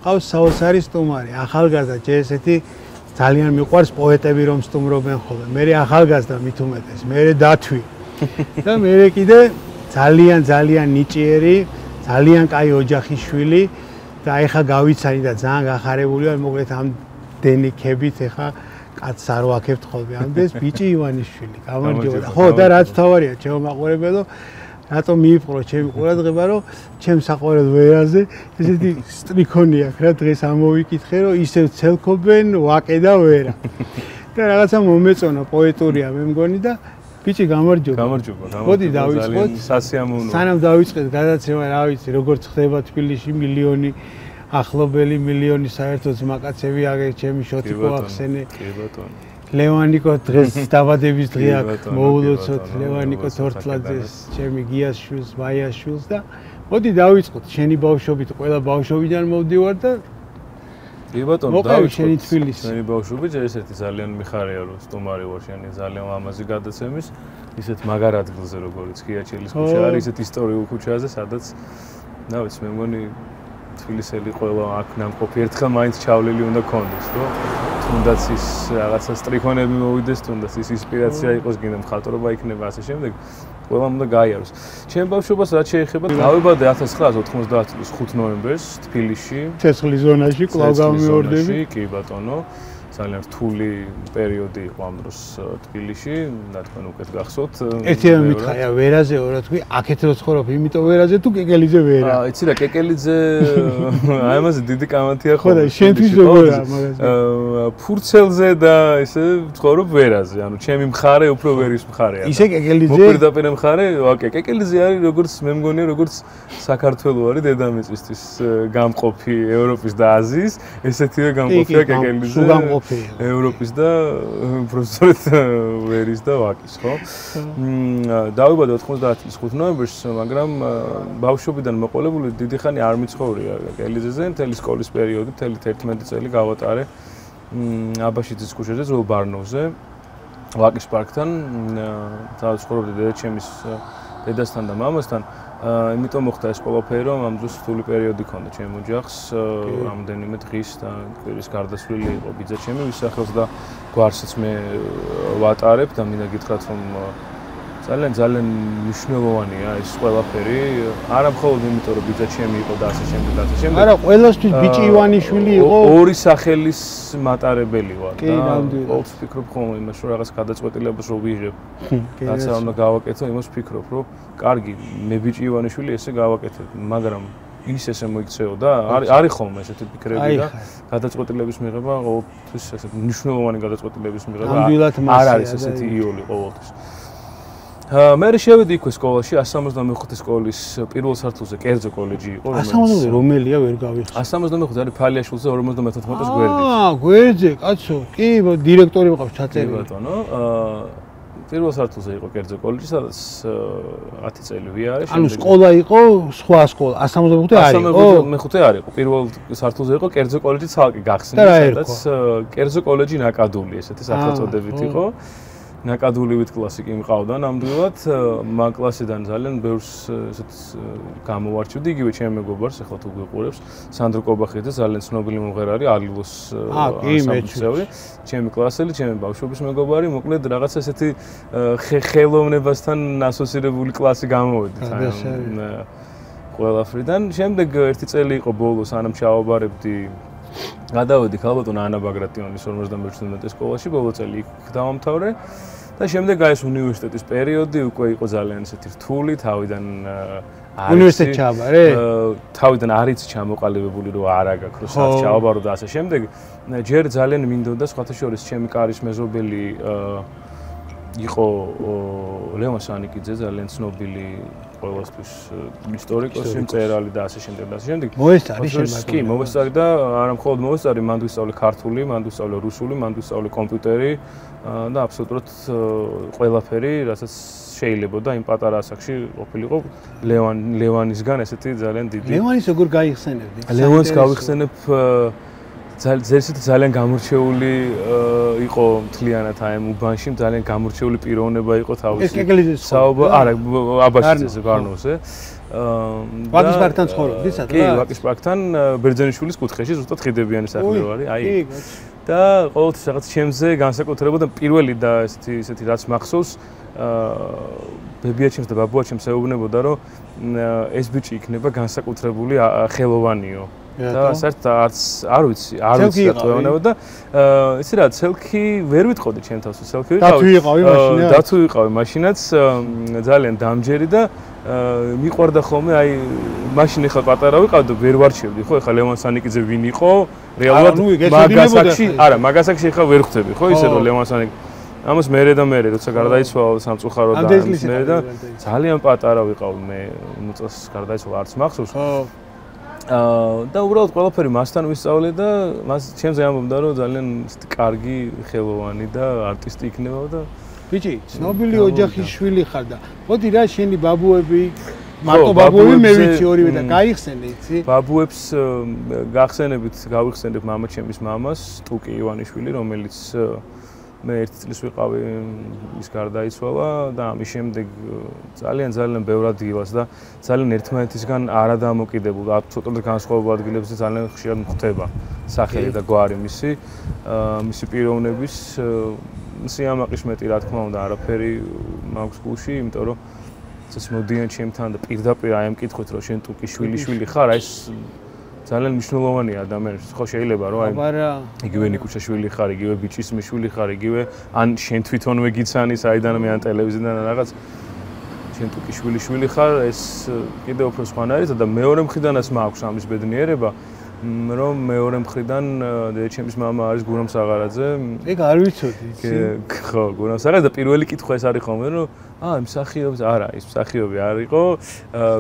ყავს საოცარი სტუმარი, ახალგაზრდა, ესეთი ძალიან მიყვარს პოეტები რომ სტუმრობენ ხოლმე. მე ახალგაზრდა მით უმეტეს, მე დათვი. და მე კიდე ძალიან ნიჭიერი, ძალიან კაი ოჯახის შვილი და ეხა გავიცანი და ძალიან გახარებული ვარ, მოკლედ ამდენი ქებით ეხა კაცს არ ვაქებთ ხოლმე. ამდენს ბიჭი ივანიშვილი. გამარჯობა. ხო და რაც თავარია, ჩემო მაყურებელო, რატომ მიიპყრო ჩემი ყურადღება, რომ ჩემს საყვარელ ვერაზე ესეთი სტრიქონი აქვს რა დღეს ამოვიკითხე, რომ ისევ ცელქობენ ვაკე და ვერა. და რაღაცა მომეწონა პოეტურია მე მგონი და ბიჭი გამარჯობა. გამარჯობა. მოდი დავიწყოთ. სასიამოვნო. სანამ დავიწყეთ გადაცემა, რა ვიცი, როგორ ხდება თბილისში მილიონი ახლობელი, მილიონი საერთოდ მაკაცები აგერ ჩემი შოთიკო ახსენე. კი ბატონო. ლევანიკო დღეს დაბადების დღე აქვს, მოულოცოთ ლევანიკო თორთლაძეს, ჩემი გიას შვილს, მაიას შვილს და მოდი დავიწყოთ. შენი ბავშვობით, ყველა ბავშვობიდან მოვდივარ და კი ბატონო, დავიწყოთ შენი თბილისი. შენი ბავშვობით ესეთი ძალიან მიხარია რომ სტუმარი ვარ შენი ძალიან ლამაზი გადაცემის, ისეთ მაგარ ადგილზე როგორიც ქიაჩელის ქუჩა არის, ისეთ ისტორიულ ქუჩაზე, სადაც რა ვიცი, მე მგონი თბილისელი ყველა აქ ნამყოფი ერთხელ მაინც ჩავლილი უნდა კონდეს, რომ თუნდაც ის რაღაცა სტრიქონები მოვიდეს, თუნდაც ის ინსპირაცია იყოს, გინდა მხატვრობა იქნება ასე შემდეგ. ყველამ უნდა გაიაროს. ჩემ ბავშვობას რაც შეეხება, დავიბადე 1990 წლის 5 ნოემბერს თბილისში, ცეცხლის ზონაში, კვლავ გამეორდები. კი ბატონო. ძალიან რთული პერიოდი იყო ამ დროს თბილისში, და თქვენ უკეთ გახსოვთ. ერთი რამ მითხარია, ვერაზეო რა თქვი, აქეთ რო ცხოვრობ, იმიტომ ვერაზე თუ კეკელიძე ვერა. იცი რა, კეკელიძე აი ამაზე დიდი კამათია ხო? ხო და შენთვის როგორია მაგაზე? ფურცელზე და ესე ცხოვრობ ვერაზე, ანუ ჩემი მხარე უფრო ვერის მხარეა. ისე კეკელიძე? მოპირდაპირე მხარე, ვაკე, კეკელიძე არის როგორც მე მგონია, როგორც საქართველოს არის დედამიწისთვის გამყოფი ევროპის და აზიის, ესეთივე გამყოფია კეკელიძე. ევროპის და უბრალოდ ვერის და ვაკის, ხო? დავიბადე 90 წლის 5 ნოემბერს, მაგრამ ბავშვობიდან მოყოლებული დიდი ხანი არ მიცხოვრია კეკელიძეზე, მთელი სკოლის პერიოდი, მთელი 11 წელი გავატარე აბაშიძის ქუჩაზე, ძველ ბარნოვზე, ვაკის პარკთან, დავცხოვრობდი დედაჩემის დედასთან და მამასთან. იმიტომ მოხდა ეს ყველაფერი, რომ ამ დროს რთული პერიოდი ჰქონდა ჩემს ოჯახს, რამდენიმე დღის და კვირის გარდაცვლილი იყო ბიძა ჩემი, ვის სახელს და გვარსაც მე ვატარებ და მინდა გითხრათ, რომ ძალიან მნიშვნელოვანია ეს ყველაფერი, არა მხოლოდ იმიტომ, რომ ბიძა ჩემი იყო და ასე შემდეგ და ასე შემდეგ. არა, ყველასთვის ბიჭი ივანიშვილი იყო. ორი სახელის მატარებელი ვარ და ყოველთვის ვფიქრობ ხოლმე იმას, რომ რაღაც გადაწყვეტილებას რო ვიღებ, რაც არ უნდა გავაკეთო, იმას ვფიქრობ, რომ კარგი, მე ბიჭი ივანიშვილი ესე გავაკეთებ, მაგრამ ის ესე მოიქცეო და არის ხოლმე ესეთი ფიქრები და გადაწყვეტილების მიღება ყოველთვის ესეთი მნიშვნელოვანი გადაწყვეტილების მიღება არ არის ესეთი იოლი ყოველთვის. მე შევედი იქვე სკოლაში 175 სკოლის პირველ სართულზე კერძო კოლეჯი იყო, რომელიც 175 რომელია ვერ გავიხსენე. 175 არის ფალიაშვილზე 54-ის გვერდით. გვერდზე, კაცო, კი, დირექტორი მყავს ჩაწერილი. ბატონო, პირველ სართულზე იყო კერძო კოლეჯი, სადაც 10 წელი ვიარე. ანუ სკოლა იყო, სხვა სკოლა, 175 არ იყო. 175 არ იყო. პირველ სართულზე იყო კერძო კოლეჯი ცალკე გახსნილი, სადაც კერძო კოლეჯი ნაკადული ესეთი სახელწოდებით იყო. ნაკადულივით კლასი კი მყავდა ნამდვილად, მაგ კლასიდან ძალიან ბევრს ესეთ გამოვარჩევდი, იგივე ჩემი მეგობარს, ახლა თუ გიყურებს, სანდრო კობახიძე, ძალიან ცნობილი მომღერალი, ალილოს სამწევრი, ჩემი კლასელი, ჩემი ბავშვობის მეგობარი, მოკლედ რაღაც ესეთი ხელოვნებასთან ასოცირებული კლასი გამოვედით ყველაფრიდან. შემდეგ ერთი წელი იყო ბოლო, სანამ ჩავაბარებდი გადავედი ქალბატონ ანა ბაგრატიონის 51 სკოლაში, ბოლო წელი იქ დავამთავრე და შემდეგ აი ეს უნივერსიტეტის პერიოდი უკვე იყო ძალიან ესეთი რთული, თავიდან უნივერსიტეტში ჩავაბარე? თავიდან არიც ჩამოყალიბებული რომ არა გაქვს, რომ სად ჩავაბარო და ასე შემდეგ. ჯერ ძალიან მინდოდა სხვათა შორის ჩემი კარის მეზობელი იყო ლევან სანიკიძე, ძალიან ცნობილი ყველასთვის ისტორიკოსი, მწერალი და ასე შემდეგ და ასე შემდეგ. მოესწარი შემდგომ. კი, მოესწარი და არა მხოლოდ მოესწარი, მან ვისწავლე ქართული, მან ვისწავლე რუსული, მან ვისწავლე კომპიუტერი და აბსოლუტურად ყველაფერი, რასაც შეიძლება და იმ პატარა ასაკში ყოფილიყო ლევანისგან ესეთი ძალიან დიდი. ლევანის როგორ გაიხსენებდი? ლევანს გავიხსენებ ძალიან გამორჩეული იყო მთლიანად აი ამ უბანში, ძალიან გამორჩეული პიროვნება იყო თავისი. ეს კეკელიძის საუბარ, არა, აბაშიძეზე, გარნოზე. ვაკის პარკთან ცხოვრობდი სადღაც? კი, ვაკის პარკთან ბერძენიშვილის კუთხეში, ზუსტად ხიდებიანი სახლი ვარი, აი. და ყოველთვის რაღაც ჩემზე განსაკუთრებულად და პირველი და ესეთი რაც მახსოვს, ბებია ჩემს და ბაბუა ჩემს ეუბნებოდა, რომ ეს ბიჭი იქნება განსაკუთრებული ხელოვანიო. და საერთოდ არ ვიცი, არ ვიცი რა თქმა და იცი რა, ცელქი ვერ ვიტყოდი ჩემ თავს, ცელქი ვიყავი. დათუ ვიყავი მაშინაც, ძალიან დამჯერი და მიყვარდა ხოლმე, აი მაშინ ახლა პატარა ვიყავ და ვერ ვარჩევდი, ხო, ახლა ლევან სანიკიძე ვინ იყო? რეალურად მაგასაკში, არა, მაგასაკში ახლა ვერ ხვდები, ხო, ისე რომ ლევან სანიკიძე ამას მერე როცა გარდაიცვალა სამწუხაროდ და მერე და ძალიან პატარა ვიყავ მე, წელს გარდაიცვალა არც მახსოვს. და უბრალოდ ყველაფერი მასთან ვისწავლე და მას ჩემზე ამბობდა რომ ძალიან კარგი ხელოვანი და არტისტი იქნება და ბიჭი, ცნობილი ოჯახის შვილი ხარ და მოდი რა შენი ბაბუები მარტო ბაბუები მე ვიცი ორივე და გაიხსენე იცი? ბაბუებს გავიხსენებ მამაჩემის მამას, ტუკი ივანიშვილი, რომელიც მე 1 წლის ვიყავი, ის გარდაიცვალა და ამის შემდეგ ძალიან ბევრად დილას და ძალიან ერთმანეთისგან არადამოკიდებულ, ცოტა განსხვავებულ ადგილებზე ძალიან ხშირად მხდება სახელი და გვარი მისი პიროვნების სიამაყის მეტი რა თქმა უნდა არაფერი მაქვს გულში, იმიტომ რომ წეს მოდიან ჩემთან და პირდაპირ აი ამ კითხვით რომ შენ ტუკი შვილი ხარ, აი ეს ძალიან მნიშვნელოვანია ადამიანისთვის. ხო შეიძლება რომ აი იგივე ნიკუშაშვილი ხარ, იგივე ბიჭის მიშვილი ხარ, იგივე ან შენ თვითონვე გიცანი საიდან მე ან ტელევიზიიდან რაღაც შენ ტუკი შვილი ხარ, ეს კიდევ უფრო სხვანაირია და მეორე მხრიდანაც მაქვს ამის ბედნიერება, რომ მეორე მხრიდან დედაჩემის მამა არის გურამ საღარაძე. ეგ არ ვიცოდი, იცი? ხო, გურამ საღარაძე და პირველი კითხვა ეს არის ხოლმე, რომ მსახიობი არა, ის მსახიობი არ იყო,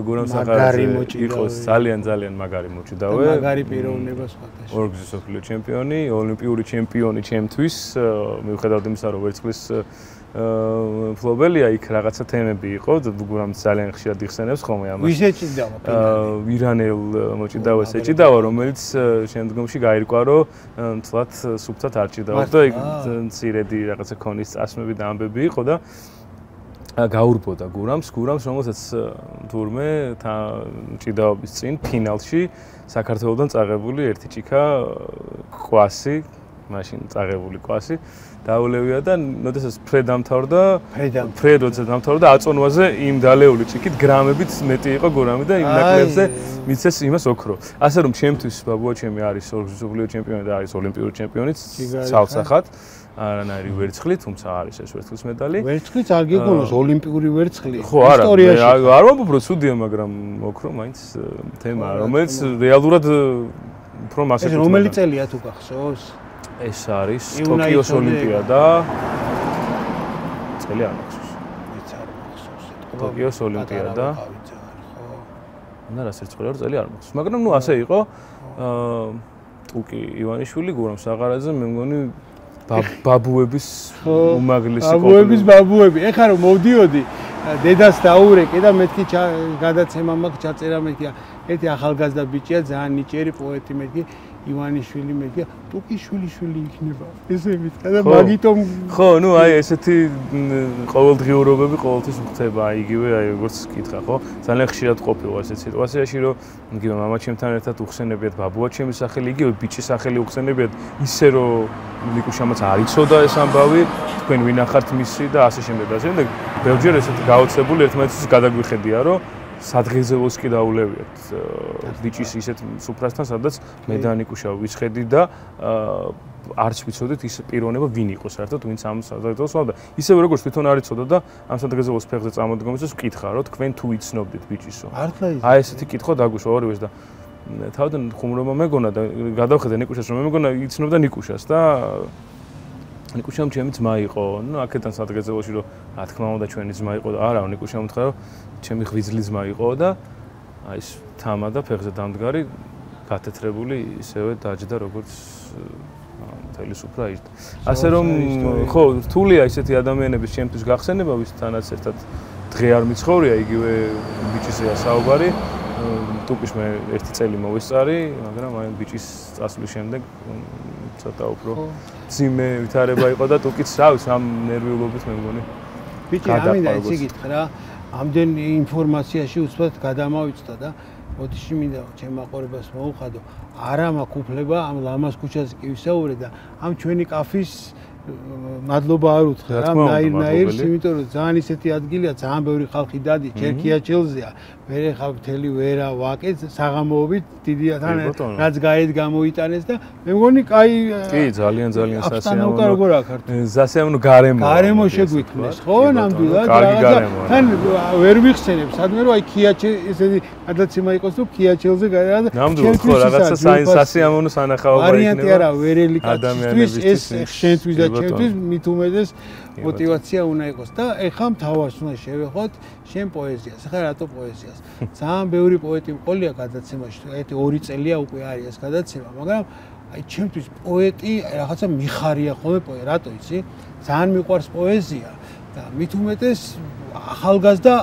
გურამ საღარაძე იყო ძალიან მაგარი მოჭიდავე. მაგარი პიროვნება სხვადასხვა. ორგზის მსოფლიო ჩემპიონი, ოლიმპიური ჩემპიონი ჩემთვის, მიუხედავად იმისა, რომ ვერცხლის ფლობელია, იქ რაღაცა თემები იყო, გურამ ძალიან ხშირად იხსენებს ხოლმე ამას. ვის ეჭიდავა? ირანელ მოჭიდავეს ეჭიდავა, რომელიც შემდგომში გაირკვა, რომ თლათ სუფთად არ ჭიდაობს და იქ მცირედი რაღაცა ქონის წასმები და ამბები იყო და გაურბოდა გურამს, რომელსაც თურმე ჭიდაობის წინ ფინალში საქართველოსთან წაღებული ერთი ჭიქა კვასი, მაშინ წაღებული კვასი დაულევია და როდესაც ფრედ როცა დამთავრდა აწონვაზე იმ დალეული ჭიქით გრამებით მეტი იყო გურამი და იმ ნაკლებზე მიცეს იმას ოქრო. ასე რომ ჩემთვის ბაბუა ჩემი არის ორგზის მსოფლიო ჩემპიონი და არის ოლიმპიური ჩემპიონიც ცალსახად. არანაირი ვერცხლი, თუმცა არის ეს ვერცხლის медали. ვერცხლიც არ გიგონოს ოლიმპიური ვერცხლი. ისტორიაში. არ ვამბობ რომ ცუდია, მაგრამ ოქრო მაინც თემაა, რომელიც რეალურად უფრო მასე ეს რომელი წელია თუ გახსოვს? ეს არის ტოკიოს ოლიმპიადა. წელი არ მახსოვს. მეც არ მახსოვს. ტოკიოს ოლიმპიადა. და რასაც წელი არ მახსოვს. მაგრამ ნუ ასე იყო. ტუკი ივანიშვილი, გურამ საღარაძე, მე მგონი ბაბუების უმაღლესი ბაბუები. ეხლა რომ მოვდიოდი დედას დაურეკე და მეთქი გადაცემა მაქვს ჩაწერა მეთქი ერთი ახალგაზრდა ბიჭია, ძალიან ნიჭიერი პოეტი მეთქი ივანიშვილი მეთქი ტუკი შვილი იქნება. ესე მითქა და მაგიტომ ხო, ნუ აი ესეთი ყოველდღიურობები ყოველთვის ხდება, აი იგივე აი როგორც კითხა, ხო? ძალიან ხშირად ყოფილა ესეთ სიტუაციაში, რომ იგივე მამაჩემთან ერთად უხსენებიათ ბაბუაჩემის სახელი, იგივე ბიჭის სახელი უხსენებიათ, ისე რომ ნიკუშამაც არ იცოდა ეს ამბავი, თქვენ ვინ ახართ მისი და ასე შემდეგ და ასე შემდეგ. ბევრჯერ ესეთი გაოცებული ერთმანეთის გადაგვიხედია, რომ სადღეგრძელოს კი დაულევიათ ბიჭის ისეთ სუფრასთან, სადაც მე და ნიკუშა ვისხედი და არც ვიცოდით ის პიროვნება ვინ იყო საერთოდ, ვინც ამ სადღეგრძელოს ვამდა. ისევე როგორც თვითონ არ იცოდა და ამ სადღეგრძელოს ფეხზე წამოდგომისას ვკითხა, რომ თქვენ თუ იცნობდით ბიჭისო. აი ესეთი კითხვა დაგვიშვა ორივეს და თავიდან ხუმრობა მეგონა და გადავხედე ნიკუშას, რომ მე მეგონა იცნობდა ნიკუშას და ნიკუშამ ჩემი ძმა იყო. ნუ აქედან სადღეგრძელოში რომ რა თქმა უნდა ჩვენი ძმა იყო და არა, ნიკუშამ უთხრა რომ ჩემი ღვიძლი ძმა იყო და აი ეს თამა და ფეხზე დამდგარი გათეთრებული ისევე დაჯდა როგორც თელისუფრა ირდა. ასე რომ ხო, რთულია ისეთი ადამიანების ჩემთვის გახსენება, ვისთანაც ერთად დღე არ მიცხოვრია, იგივე ბიჭისია საუბარი. ტუკის მე ერთი წელი მოვესწარი, მაგრამ აი ბიჭის წასვლის შემდეგ ცოტა უფრო ძიმე ვითარება იყო და ტუკიც რა ვიცი ამ ნერვიულობით მე მგონი. ბიჭი ამინდა იცი გითხრა რა, ამდენ ინფორმაციაში უცბად გადამავიწდა და ოდიში მინდა ჩემ მაყურებელს მოუხადო, არა მაქვს უფლება ამ ლამას ქუჩაზე კი ვისაუბრე და ამ ჩვენი კაფის მადლობა არ უთხრა რა, ნაირ-ნაირს, იმიტომ რომ ძალიან ისეთი ადგილია, ძალიან ბევრი ხალხი დადის, ჯერ ქიაჩელზეა, მერე ხა მთელი ვერა ვაკეც საღამოობით დიდია თან რაც გაეთ გამოიტანეს და მე მგონი კაი კი ძალიან სასიამოვნო გარემო შეგვიქმნეს, ხო, ნამდვილად რაღაცა თან ვერ ვიხსენებ, სადმე რომ აი ქიაჩე ესეთი გადაცემა იყოს თუ ქიაჩელზე ნამდვილად ხო რაღაცა სასიამოვნო სანახაობა იქნება. ვარიანტი არა ვერელი კაცისთვის ეს შენთვის და ჩემთვის მით უმეტეს мотивация უნდა იყოს და ეხლა მთავარს უნდა შევეხოთ შენ პოეზიას. ეხლა რატო პოეზიას? ძალიან ბევრი პოეტი მყოლია გადაცემაში. ერთი 2 წელია უკვე არის ეს გადაცემა, მაგრამ აი ჩემთვის პოეტი რაღაცა მიხარია ხოლმე პოეტი. რატო იცი? ძალიან მიყვარს პოეზია და მით უმეტეს ახალგაზრდა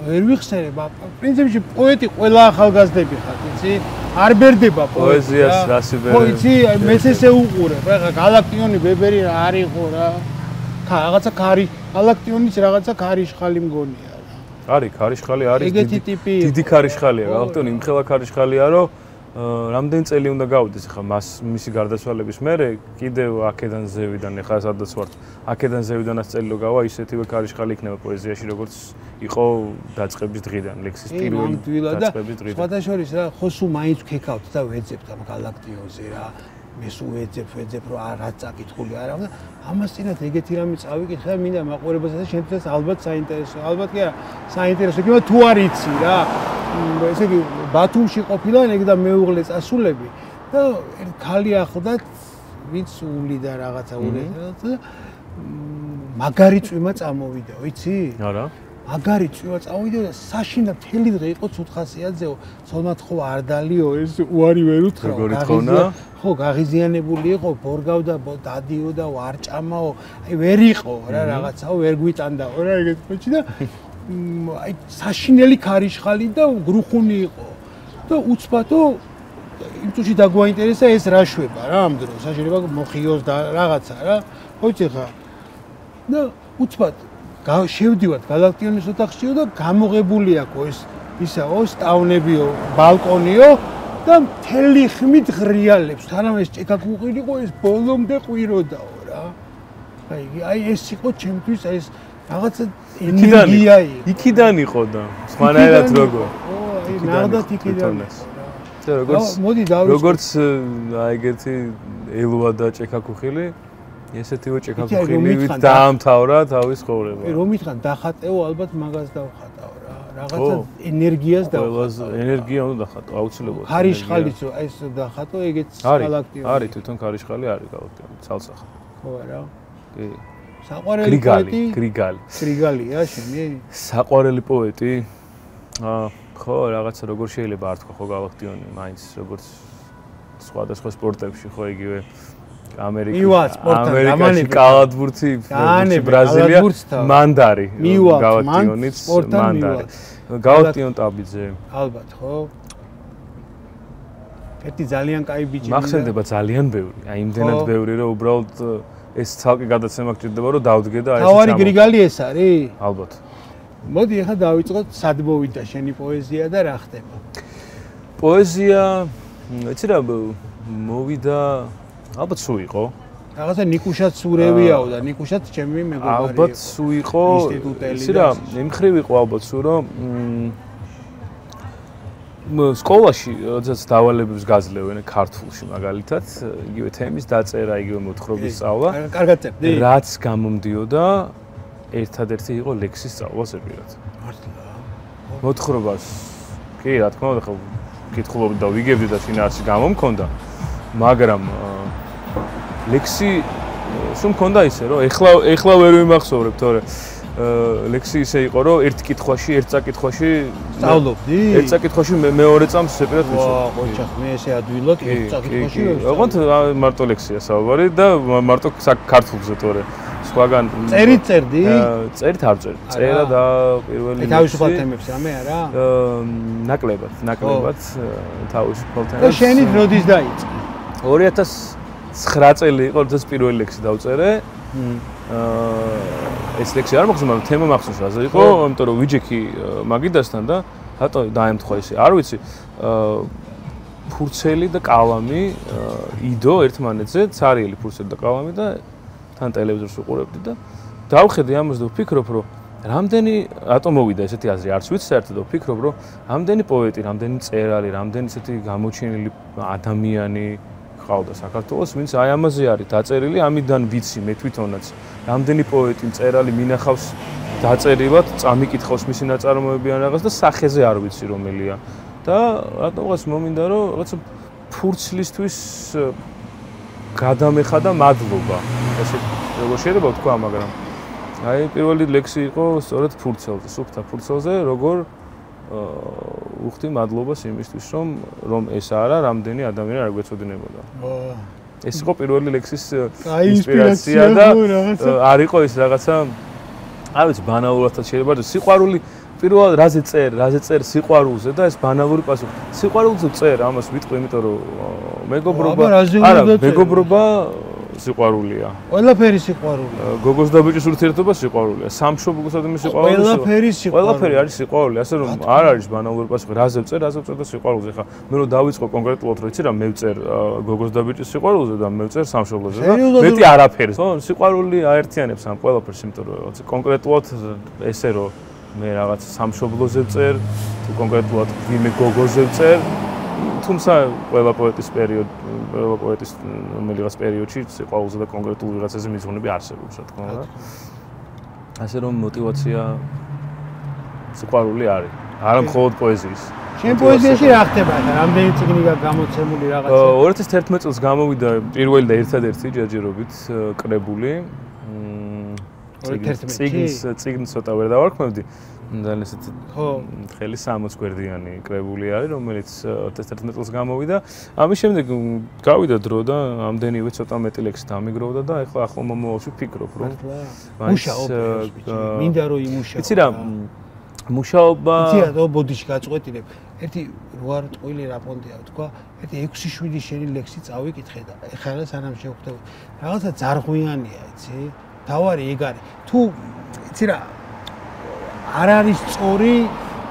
ვერ ვიხსენებ. პრინციპში პოეტი ყველა ახალგაზრდები ხართ, იცი? არ ბერდება პოეზიას რასი ბერდება. ხო, იცი, მეც ესე უყურებ. რა გალაქტიონი ბებერი რა არისო რა. რაღაცა კარი, გალაქტიონიც რაღაცა ქარიშხალი მგონია რა. არის ქარიშხალი არის. ეგეთი ტიპი. დიდი ქარიშხალია, გალაქტიონი იმხელა ქარიშხალია, რომ რამდენი წელი უნდა გავუდეს ახლა მისი გარდაცვალების მერე კიდევ აქედან ზევიდან ახლა სადაც ვართ აქედან ზევიდანაც წელი რო გავა ისეთივე ქარიშხალი იქნება პოეზიაში როგორც იყო დაწყების დღიდან ლექსის პირველი დაწყების დღიდან. სხვათა შორის რა ხო სულ მაინც ვქეკავთ და ვეძებთ ამ გალაქტიონზე რა მე სულ ვეძებ რომ რა წაკითხული არა და ამას წინათ ეგეთი რამე წავიკითხე და მინდა მაყურებელსაც და შენთვისაც ალბათ საინტერესო ალბათ კი არა საინტერესო კი თუ არ იცი რა ესე იგი ბათუმში ყოფილა ეგ და მეუღლე წასულები და ხალი ახლდათ ვინც ულიდა რაღაცა ულიდა და მაგარი წვიმა წამოვიდა ვიცი არა მაგარი წვიმა წავიდა და საშინა მთელი დღე იყო ცუთხასიაძეო ცოლმათ ხო არ დალიო ეს უარი ვერ უთხრა ხო გაღიზიანებული იყო ბორგავდა დადიო და ვარჭამაო აი ვერ იყო რა რაღაცაო ვერ გვიტანდაო რა ეგეთ ხოჭი და აი საშინელი ქარიშხალი და გრუხუნი იყო და უცბათო იმ წუთში დაგვაინტერესა ეს რა შვება რა ამ დროს საშინება მოხიოს და რაღაცა რა ხოჭი ხა და უცბად შევდივართ გალაქტიონის ოთახშიო და გამოღებული აქვს ეს ისაო სტავნებიო ბალკონიო და მთელი ხმით ღრიალებს თანამ ეს ჭექაკუყილი იყო ეს ბოლომდე ყვიროდაო რა აი ეს იყო ჩემთვის ეს რაღაცა ენერგია იქიდან იყო და სხვანაირად როგორ აი ნახდათ იქიდან როგორც აი ეგეთი ელვა და ჭექაკუხილი ესეთივე ჭექაკუხილივით დაამთავრა თავის ცხოვრება. რომ ითხრან დახატეო ალბათ მაგას დავხატავ რა. რაღაცა ენერგიას დავხატავ. ენერგია უნდა დახატო აუცილებლად. ქარიშხალიც ეს დახატო ეგეც გალაქტიონი. არის თვითონ ქარიშხალი არის გალაქტიონი ცალსახა. ხო არა? კი. საყვარელი პოეტი? გრიგალი. გრიგალია შენი? საყვარელი პოეტი? ხო, რაღაცა როგორ შეიძლება არ თქვა ხო გალაქტიონი, მაინც როგორც სხვადასხვა სპორტებში ხო იგივე ამერიკაში კალათბურთი ბრაზილია მანდარი გალაქტიონიც მანდარი გალაქტიონ ტაბიძე ალბათ ხო ერთი ძალიან კაი ბიჭი მახსენდება ძალიან ბევრი აი იმდენად ბევრი რომ უბრალოდ ეს ცალკე გადაცემა გჭირდება რომ დავდგე და აი ეს თავარი გრიგალი ეს არის ალბათ მოდი ახლა დავიწყოთ სად მოვიდა შენი პოეზია და რა ხდება პოეზია იცი რა მოვიდა ალბათ სულ იყო. რაღაცა ნიკუშაც სურევიაო და ნიკუშაც ჩემი მეგობარია. ალბათ სულ იყო. ისი რა, იმხრივ იყო ალბათ სულ რომ სკოლაში როდესაც დავალებებს გაძლევენ ქართულში მაგალითად, იგივე თემის დაწერა, იგივე მოთხრობის სწავლა. კარგად წერდი. რაც გამომდიოდა ერთადერთი იყო ლექსის სწავლა ზეპირად. მართლა. მოთხრობას კი, რა თქმა უნდა, ხო კითხულობდი და ვიგებდი და შინაარსი გამომქონდა. მაგრამ ლექსი სულ მქონდა ისე რომ ეხლა ვერ ვიმახსოვრებ თორე ლექსი ისე იყო რომ ერთ კითხვაში ერთ წაკითხვაში სწავლობდი ერთ წაკითხვაში მეორე წამს ზეპირად ვისვარ ოჩახ მე ესე ადვილად ერთ წაკითხვაში ოღონდ მარტო ლექსია საუბარი და მარტო ქართულზე თორე სხვაგან წერდი? წერით არ წერდი. წერა და პირველი ლექსი. თავისუფალ თემებს რამე არა? ნაკლებად თავისუფალ თემებს. და შენი როდის დაიწყე? 2009 წელი იყო, როდესაც პირველი ლექსი დავწერე. ეს ლექსი არ მახსოვს, მაგრამ თემა მახსოვს რაზე იყო, იმიტომ რომ ვიჯექი მაგიდასთან და რატო დაემთხვა ესე. არ ვიცი. ფურცელი და კალამი იდო ერთმანეთზე, ცარიელი ფურცელი და კალამი და თან ტელევიზორს უყურებდი და დავხედე ამას და ვფიქრობ, რომ რამდენი რატომ მოვიდა ესეთი აზრი, არც ვიცი საერთოდ, ვფიქრობ, რომ რამდენი პოეტი, რამდენი მწერალი, რამდენი ესეთი გამოჩენილი ადამიანი ყავდა საქართველოს, ვინც აი ამაზე არის დაწერილი, ამიდან ვიცი მე თვითონაც, რამდენი პოეტი, მწერალი მინახავს დაწერილად, წამიკითხავს მისი ნაწარმოები ან რაღაც და სახეზე არ ვიცი რომელია. და რატომღაც მომინდა რომ რაღაცა ფურცლისთვის გადამეხადა მადლობა. ესე როგორ შეიძლება ვთქვა, მაგრამ აი პირველი ლექსი იყო სწორედ ფურცელზე, სუფთა ფურცელზე, როგორ უხდი მადლობას იმისთვის, რომ ეს არა რამდენი ადამიანი არ გვეწოდინებოდა. ეს იყო პირველი ლექსის ინსპირაცია და არ იყო ის რაღაცა არ ვიცი ბანალურადაც შეიძლება და სიყვარული პირველად რაზე წერ სიყვარულზე და ეს ბანალური პასუხი. სიყვარულზე წერ, ამას ვიტყვი, იმიტომ რომ მეგობრობა მეგობრობა სიყვარულია. ყველაფერი სიყვარულია. გოგოს და ბიჭის ურთიერთობა სიყვარულია. სამშობლოსა და მის სიყვარული. ყველაფერი სიყვარულია. ყველაფერი არის სიყვარული, ასე რომ არ არის ბანალური პასუხი. რაზე წერ და სიყვარულზე. ხა მე რომ დავიწყო კონკრეტულად, რომ იცი რა, მე ვწერ გოგოს და ბიჭის სიყვარულზე და მე ვწერ სამშობლოზე და მეტი არაფერი. ხო, სიყვარული აერთიანებს ამ ყველაფერს, იმიტომ რომ კონკრეტულად ესე რომ მე რაღაც სამშობლოზე წერ, თუ კონკრეტულად ვიმე გოგოზე წერ, თუმცა ყველა პოეტის რომელიღაც პერიოდში სიყვარულზე და კონკრეტულ ვიღაცაზე მიზღვნები არსებობს, რა თქმა უნდა. ასე რომ мотиваცია სიყვარული არის, არა მხოლოდ პოეზიის. შენ პოეზიაში რა ხდება? რამდენი წიგნი გამოცემული რაღაცა? 2011 წელს გამოვიდა პირველი და ერთადერთი ჯერჯერობით კრებული. წიგნს ცოტა ვერ დავარქმევდი. ძალიან ესეთი ხელი 60 გვერდიანი კრებული არის, რომელიც 2011 წელს გამოვიდა. ამის შემდეგ გავიდა დრო და ამდენივე ცოტა მეტი ლექსი დამიგროვდა და ახლა მომავალში ვფიქრობ, რომ მუშაობა მინდა რომ იმუშაო. იცი რა, მუშაობა იცი რა, ბოდიში გაწყვეტილებ. ერთი 8 ტყუილი რა პონტია თქვა, ერთი 6-7 შენი ლექსი წავიკითხე და ეხლა სანამ შევხვდები. რაღაცა ძარღვიანია, იცი? თავარი ეგ არის. თუ იცი რა არ არის სწორი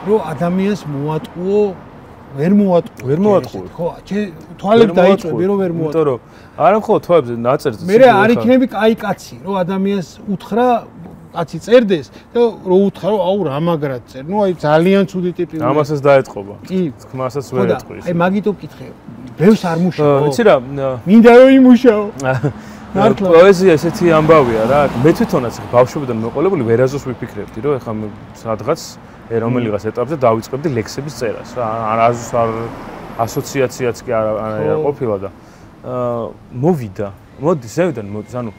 რომ ადამიანს მოატყუო, ვერ მოატყუო. ხო, თვალებს დაიწვევი რომ ვერ მოატყუო. იმიტომ რომ არა მხოლოდ თვალებზე ნაწერზე. მე არ იქნები კაი კაცი, რომ ადამიანს უთხრა კაცი წერდეს და რო უთხრა რომ აუ რა მაგრად წერ. ნუ აი ძალიან ცუდი ტიპი. ამასაც დაეწყობა. კი, თქმასაც ვერ ეტყვის. აი მაგითო ვკითხე. ბევრს არ მუშაობ. იცი რა, მინდა რომ იმუშაო. პოეზია ესეთი ამბავია რა. მე თვითონაც ბავშვობიდან მოყოლებული ვერაზოს ვიფიქრებდი, რომ ეხლა სადღაც რომელიღაც ეტაპზე დავიწყებდი ლექსების წერას რა. არ ასოციაციაც კი არ ყოფილა და მოვიდა. მოდის, ზევიდან მოდის, ანუ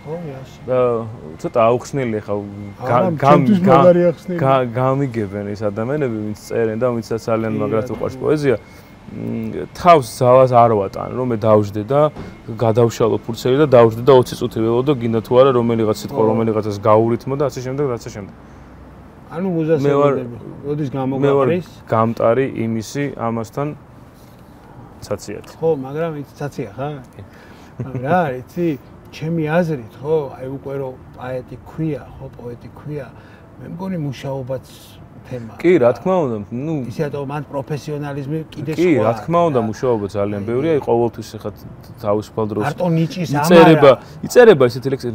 ცოტა აუხსნელი ხა გამიგებენ ეს ადამიანები, ვინც წერენ და ვინცაც ძალიან მაგრად უყვარს პოეზია. თავს ძალას არ ვატან, რომ მე დავждე და გადავშალო ფურცელი და დავждე და 20 წუთი ველოდო, გინდა თუ არა რომელიღაც სიტყვა რომელიღაცას გაურითმო და ასე შემდეგ. ანუ მუზასებები, როდის გამოგაყრის? გამტარი იმისი ამასთან ცაციათ. ხო, მაგრამ იცი ცაცია ხა? რა, იცი, ჩემი აზრით, ხო, აი უკვე რომ პოეტი ქვია, მე მგონი მუშაობაც თემაა. კი, რა თქმა უნდა, ისეთო მან პროფესიონალიზმი კიდე სხვა. კი, რა თქმა უნდა, მუშაობა ძალიან ბევრია, ყოველთვის ხა თავისუფალ დროს. მარტო ნიჭის ამარა. იწერება ესეთი ლექსი,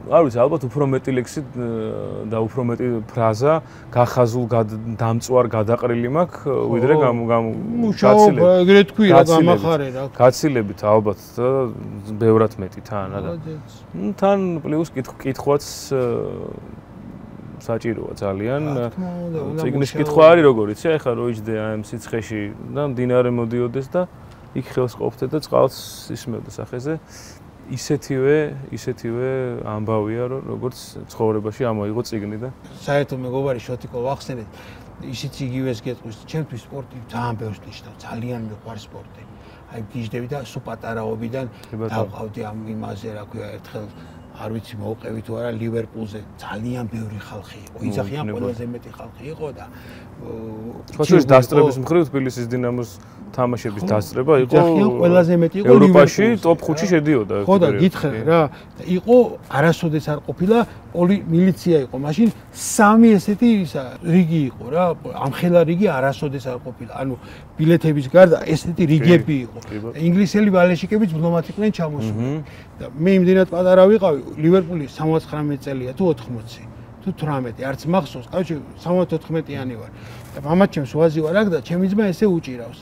არ ვიცი, ალბათ უფრო მეტი ლექსი და უფრო მეტი ფრაზა, გახაზულ, დამწვარ, გადაყრილი მაქვს, ვიდრე მუშაობა, ეგრე თქვი რა გამახარე რა. გაცილებით ალბათ და ბევრად მეტი თან რა. თან პლუს კითხვაც საჭიროა ძალიან. წიგნის კითხვა არის როგორ იცი, ახლა რო იჯდე ამ სიცხეში და მდინარე მოდიოდეს და იქ ხელს ყოფდე და წყალს ისმევდე სახეზე. ისეთივე ამბავია, როგორც ცხოვრებაში ამოიღო წიგნი და საერთოდ მეგობარი შოთიკო ვახსენეთ, ისიც იგივეს გეტყვის, ჩემთვის სპორტი ძალიან ბევრს ნიშნავს, ძალიან მიყვარს სპორტი. აი გიждები და სულ პატარაობიდან დავყავდი ამ იმაზე, რა ქვია, ერთხელ არ ვიცი მოუყევი თუ არა ლივერპულზე ძალიან ბევრი ხალხი იყო. იძახიან ყველაზე მეტი ხალხი იყო და ხოჭის დასწრების მხრივ თბილისის დინამოს თამაშების დასწრება იყო. იძახიან ყველაზე მეტი იყო ევროპაში ტოპ 5-ში შედიოდა. ხო და გითხრა რა, იყო არასოდეს არ ყოფილა მილიცია იყო. მაშინ 3 ესეთი რიგი იყო რა. ამხელა რიგი არასოდეს არ ყოფილა. ანუ ბილეთების გარდა ესეთი რიგები იყო. ინგლისელი ბალეშიკებიც ბლომად იყვნენ ჩამოსული. და მე იმდენად პატარა ვიყავი, ლივერპული 79 წელია თუ 80 თუ 18, არც მახსოვს, კაცი 74-იანი ვარ. და მამაც ჩემს ვაზი ვარ აქ და ჩემი ძმა ესე უჭირავს.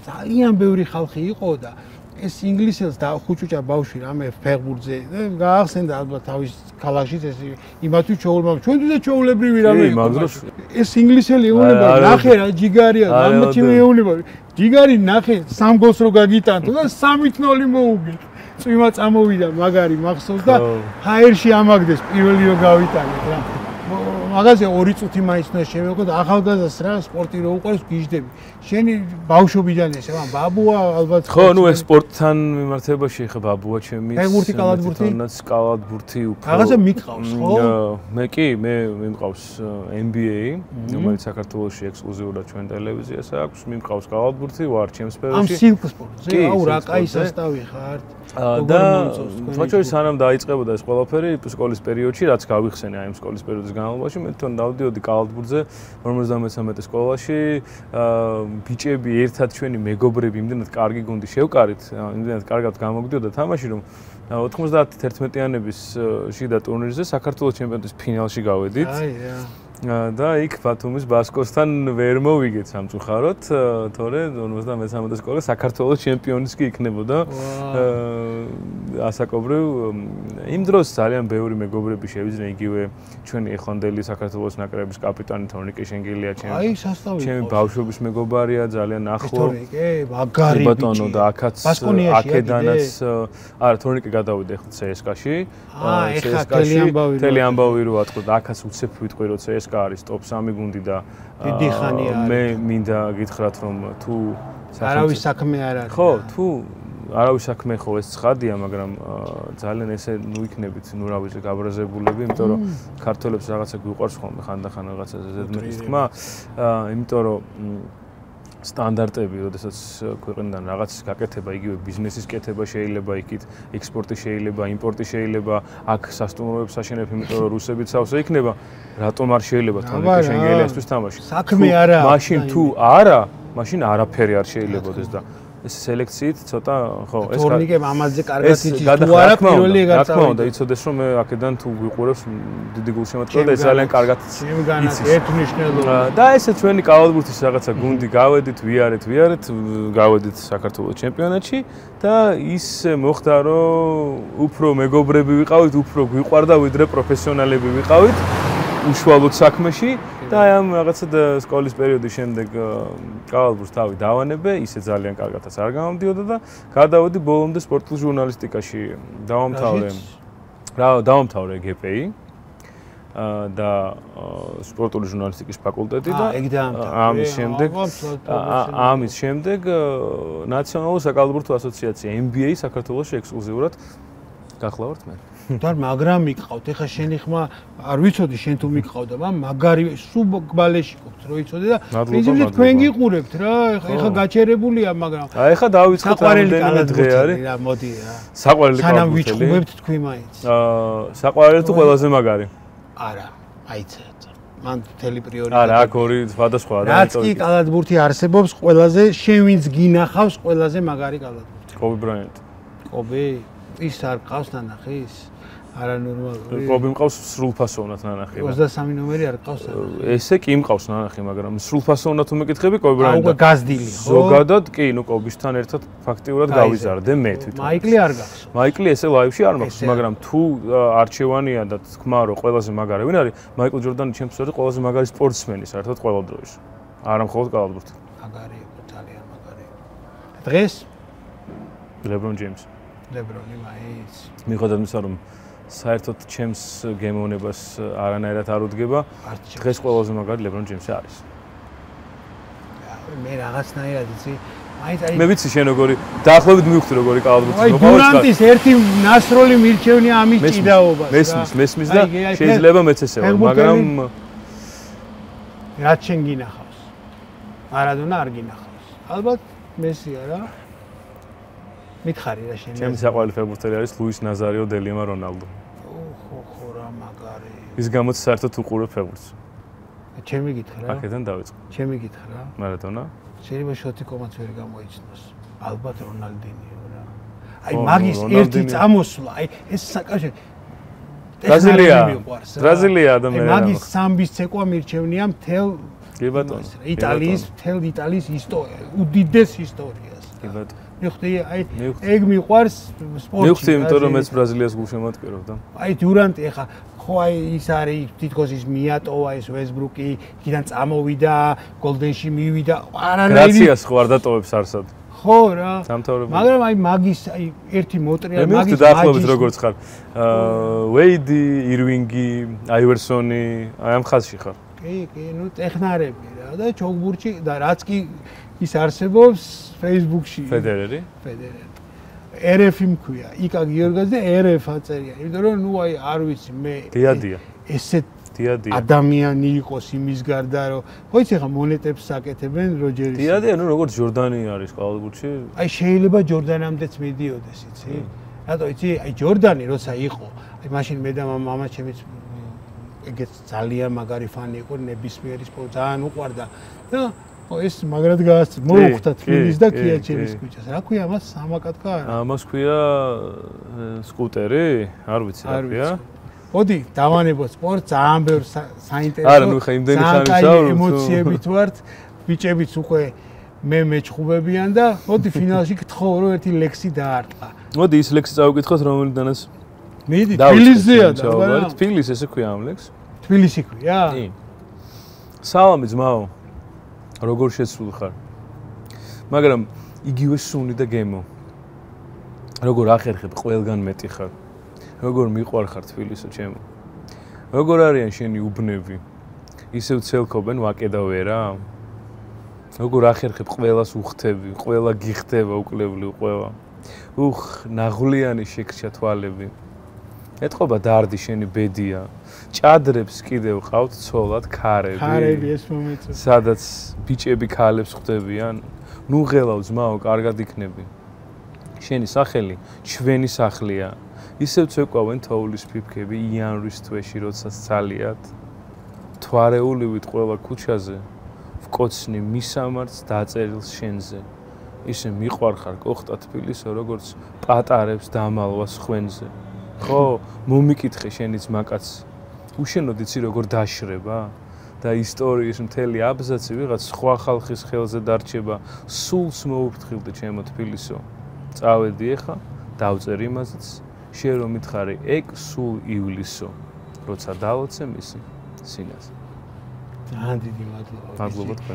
ძალიან ბევრი ხალხი იყო და ეს ინგლისელს და ხუჭუჭა ბავშვი რამე ფეხბურთზე გაახსენდა ალბათ თავის ქალაქშიც ეს იმათვე ჩაულმა ჩვენ თუნდაც ჩაულებრივი რამე იყო ეს ინგლისელი ეუბნება ნახე რა ჯიგარია ამაჩი მეუბნება ჯიგარი ნახე 3 გოლს რო გაგიტანთო და 3-0 მოუგეთ წვიმა წამოვიდა მაგარი მახსოვს და ჰაერში ამაგდეს პირველი რო გავიტანეთ რა მაგაზე 2 წუთი მაინც უნდა შევეყო და ახალგაზრდას რა სპორტი რო უყურებს გიждები. შენი ბავშვობიდან ეს რა ბაბუა ალბათ ხო ნუ ეს სპორტთან მიმართებაში ხა ბაბუა ჩემი ფეხბურთი კალათბურთი თუნდაც კალათბურთი უფრო რაღაცა მიყავს ხო? მე კი მე მიმყავს NBA რომელიც საქართველოში ექსკლუზიურად ჩვენ ტელევიზიას აქვს მიმყავს კალათბურთი ვარ ჩემს სფეროში ამ სილკ სპორტზე აუ რა კაი სასტავი ხართ და თვითონ სანამ დაიწყებოდა ეს ყველაფერი სკოლის პერიოდში რაც გავიხსენე აი ამ სკოლის პერიოდის განმავლობაში მე თვითონ დავდიოდი კალათბურთზე 53 სკოლაში ბიჭები ერთად ჩვენი მეგობრები იმდენად კარგი გუნდი შევკარით იმდენად კარგად გამოგდიოდა თამაში რომ 91-იანების შიდა ტურნირზე საქართველოს ჩემპიონატის ფინალში გავედით აი რა და იქ ბათუმის ბასკოსთან ვერ მოვიგეთ სამწუხაროდ, თორე 53 სკოლა საქართველოს ჩემპიონიც კი იქნებოდა. ასაკობრივ იმ დროს ძალიან ბევრი მეგობრები შევიძინა იგივე ჩვენი ეხონდელი საქართველოს ნაკრების კაპიტანი თორნიკე შენგელია ჩემი ბავშვობის მეგობარია ძალიან ახლო. თორნიკე მაგარი ბატონო და აქედანაც არა თორნიკე გადავიდა ახლა CSKA-ში. CSKA-ში თელი ამბავი რო აწყო და აქაც უცებ ვიტყვი რომ CSKA არის ტოპ 3 გუნდი და დიდი ხანი არის. მე მინდა გითხრათ რომ თუ არავის საქმე არ არის. ხო, თუ არავის საქმე ხო ეს ცხადია, მაგრამ ძალიან ესე ნუ იქნებით ნუ რა ვიცი გაბრაზებულები, იმიტომ რომ ქართველებს რაღაცა გვიყვარს ხოლმე ხანდახან რაღაცაზე ზედმეტის თქმა, იმიტომ რომ სტანდარტები, როდესაც ქვეყნიდან რაღაცის გაკეთება, იგივე ბიზნესის კეთება შეიძლება იქით, ექსპორტი შეიძლება, იმპორტი შეიძლება, აქ სასტუმროებს აშენებ, იმიტომ რომ რუსებიც ავსე იქნება, რატომ არ შეიძლება თორნიკე შენგელიასთვის თამაში? საქმე არაა. მაშინ თუ არა, მაშინ არაფერი არ შეიძლებაოდეს და ეს სელექციით ცოტა ხო ეს თორნიკემ ამაზე კარგად იცის თუ არა პირველი გაწავიდა. რა თქმა უნდა, იცოდეს რომ მე აქედან თუ ვიყურებს დიდი გულშემატკივრა და ეს ძალიან კარგად იცის. ერთნიშნულობა. და ესე ჩვენი კალათბურთის რაღაცა გუნდი გავედით, ვიარეთ, გავედით საქართველოს ჩემპიონატში და ის მოხდა რომ უფრო მეგობრები ვიყავით, უფრო გვიყვარდა ვიდრე პროფესიონალები ვიყავით უშუალოდ საქმეში. და აი ამ რაღაცა სკოლის პერიოდის შემდეგ კალათბურთს თავი დავანებე, ისე ძალიან კარგადაც არ გამომდიოდა და გადავედი ბოლომდე სპორტულ ჟურნალისტიკაში. დავამთავრე GPI და სპორტული ჟურნალისტიკის ფაკულტეტი და ამის შემდეგ ნაციონალური საკალათბურთო ასოციაცია NBA საქართველოში ექსკლუზიურად გახლავართ მე. და მაგრამ მიყავთ, ეხა შენი ხმა არ ვიცოდი შენ თუ მიყავდა, მაგარი სუბბალეში ყოფთ, რო იცოდე და პრინციპში თქვენ გიყურებთ რა, ეხა გაჩერებულია, მაგრამ აი ეხა დავიწყეთ ამდენი დღე არის. რა მოდი რა. საყვარელი კალათბურთელი. სანამ ვიჩხუბებთ თქვი მაინც. საყვარელი თუ ყველაზე მაგარი? არა, აიცე. მან მთელი პრიორიტეტი. არა, აქ ორი სხვადასხვა და რაც კი კალათბურთი არსებობს, ყველაზე შენ ვინც გინახავს, ყველაზე მაგარი კალათბურთი. კობი ბრაიანტი. კობი ის არ ყავს ნანახის? არა ნორმალური. კობი მყავს სრულფასოვნად ნანახი. 23 ნომერი არ ყავს? ესე კი მყავს ნანახი, მაგრამ სრულფასოვნად თუ მეკითხები კობი ბრაიანტი. უკვე გაზდილი, ხო? ზოგადად კი, ნუ კობისთან ერთად ფაქტიურად გავიზარდე მე თვითონ. მაიკლი არ გახსოვს. მაიკლი ესე ლაივში არ მახსოვს, მაგრამ თუ არჩევანია და თქმა რომ ყველაზე მაგარი ვინ არის, მაიკლ ჯორდანი ჩემთვის არის ყველაზე მაგარი სპორტსმენი საერთოდ ყველა დროის. არა მხოლოდ კალათბურთი. მაგარი იყო, ძალიან მაგარი. დღეს LeBron James. LeBron-ი მაინც. მიუხედავად იმისა, რომ საერთოდ ჩემს გემოვნებას არანაირად არ უდგება, დღეს ყველაზე მაგარი LeBron James-ი არის. მე რაღაცნაირად იცი, მე ვიცი შენ როგორი დაახლოებით მივხვდი როგორი კალათბურთი მოყავს. დურანტის ერთი ნასროლი მირჩევნია ამის ჭიდაობას. მესმის და შეიძლება მეც ესე ვარ, მაგრამ რაც შენ გინახავს. მარადონა არ გინახავს. ალბათ მესია რა. მითხარი რა შენ. ჩემი საყვარელი ფეხბურთელი არის ლუის ნაზარიო დელიმა რონალდო. ხო რა მაგარი. ის გამოც საერთოდ უყურებ ფეხბურთს. ჩემი გითხრა რა. აქედან დავიწყე. ჩემი გითხრა რა. მარადონა? შეიძლება შოთიკომაც ვერ გამოიცნოს. ალბათ რონალდინიო რა. აი მაგის ერთი წამოსვლა, აი ეს საკავშირი ბრაზილია ადამიანები. მაგის სამბის ცეკვა მირჩევნია მთელ კი ბატონო. იტალიის ისტორია, უდიდეს ისტორიას. კი ბატონო. მიხდი აი ეგ მიყვარს სპორტში. მიხდი, იმიტომ რომ მეც ბრაზილიას გულშემატკივრობდა. აი დურანტი ეხა ხო აი ის არის თითქოს ის მიატოვა ეს ვესბრუკი, იქიდან წამოვიდა, გოლდენში მივიდა, არანაირი გრაციას ხო არ დატოვებს არსად. ხო რა. სამთავრობო. მაგრამ აი მაგის აი ერთი მოტრია მაგის დაახლოებით როგორც ხარ. ვეიდი, ირვინგი, აივერსონი, აი ამ ხაზში ხარ. კი, ნუ ტექნარები რა და ჩოგბურჩი და რაც კი ის არსებობს Facebook-ში. ფედერერი. RF-ი მქვია, იკა გიორგაძე RF აწერია. იმიტომ რომ ნუ აი არ ვიცი მე დიადია. ესეთ ადამიანი იყოს იმის გარდა რომ ხო იცი ხა მონეტებს საკეთებენ როჯერის. დიადია, ნუ როგორც ჯორდანი არის კალათბურთში. აი შეიძლება ჯორდანამდეც მიდიოდეს, იცი? რატო იცი? აი ჯორდანი როცა იყო, აი მაშინ მე და მამა ჩემიც ეგეც ძალიან მაგარი ფანი იყო ნებისმიერი სპორტ ძალიან უყვარდა და ეს მაგრად მოუხდა თბილის და ქიაჩევის ქუჩას. რა ქვია მას სამაკატკა არა? ამას ქვია სკუტერი? არ ვიცი რა ქვია. მოდი დავანებოთ სპორტს, ძალიან ბევრ საინტერესო. არა, ნუ ხა იმდენი ხანი ვსაუბრობ. ემოციებით ვართ, ბიჭებიც უკვე მე მეჩხუბებიან და მოდი ფინალში გთხოვ რომ ერთი ლექსი დაარტყა. მოდი ის ლექსი წავიკითხოთ რომელიდანაც მიდი თბილისზეა და თბილისი ესე ქვია ამ ლექსს? თბილისი ქვია? კი. სალამი ძმაო. როგორ შეცვლილ ხარ? მაგრამ იგივე სუნი და გემო. როგორ ახერხებ ყველგან მეტი ხარ? როგორ მიყვარ ხარ თბილისო ჩემო? როგორ არიან შენი უბნები? ისევ ცელქობენ ვაკე და ვერა? როგორ ახერხებ ყველას უხთები, ყველა გიხდება უკლებლი ყველა. ნაღვლიანი შეკრჩა თვალები. ეთყობა დარდი შენი ბედია. ჭადრებს კიდევ ყავთ ცოლად ქარები. ქარები ეს მომეწონა. სადაც ბიჭები ქალებს ხვდებიან. ნუ ღელავ ძმაო, კარგად იქნები. შენი სახელი ჩვენი სახლია. ისევ ცეკვავენ თოვლის ფიფქები იანვრის თვეში, როდესაც ძალიათ. თვარეულივით ყველა ქუჩაზე, ვკოცნი მისამართს დაწერილს შენზე. ისე მიყვარ ხარ კოხტა თბილისო, როგორც პატარებს დამალვას ხვენზე. ხო, მომიკითხე შენიც მაკაც. უშენოდ იცი როგორ დაშრება და ისტორიის მთელი აბზაცი ვიღაც სხვა ხალხის ხელზე დარჩება. სულს მოუფრთხილდე ჩემო თბილისო. წავედი ეხა, დავწერ იმაზეც, შენ რომ მითხარი ეგ სულ ივლისო, როცა დავოცე მისი სინაზე. ძალიან დიდი მადლობა. მადლობა თქვენ.